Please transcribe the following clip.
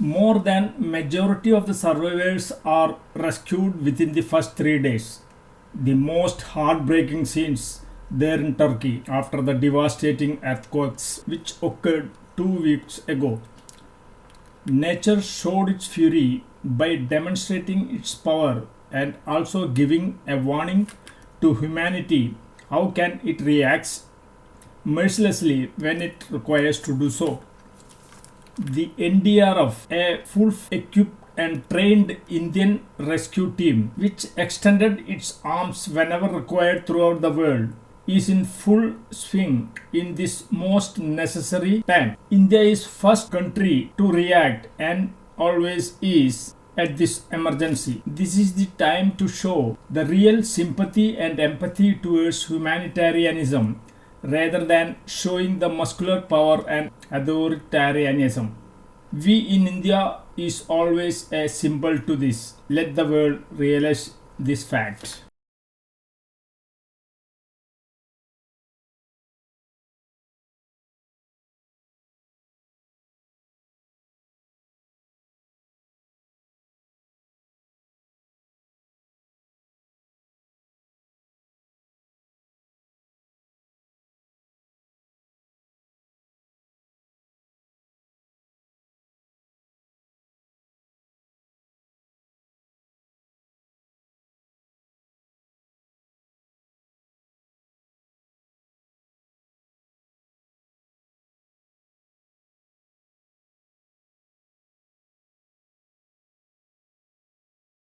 More than majority of the survivors are rescued within the first 3 days. The most heartbreaking scenes there in Turkey after the devastating earthquakes which occurred 2 weeks ago. Nature showed its fury by demonstrating its power and also giving a warning to humanity. How can it react mercilessly when it requires to do so? The NDRF, a full equipped and trained Indian rescue team, which extended its arms whenever required throughout the world, is in full swing in this most necessary time. India is first country to react and always is at this emergency. This is the time to show the real sympathy and empathy towards humanitarianism rather than showing the muscular power and authoritarianism. We in India is always a symbol to this. Let the world realize this fact.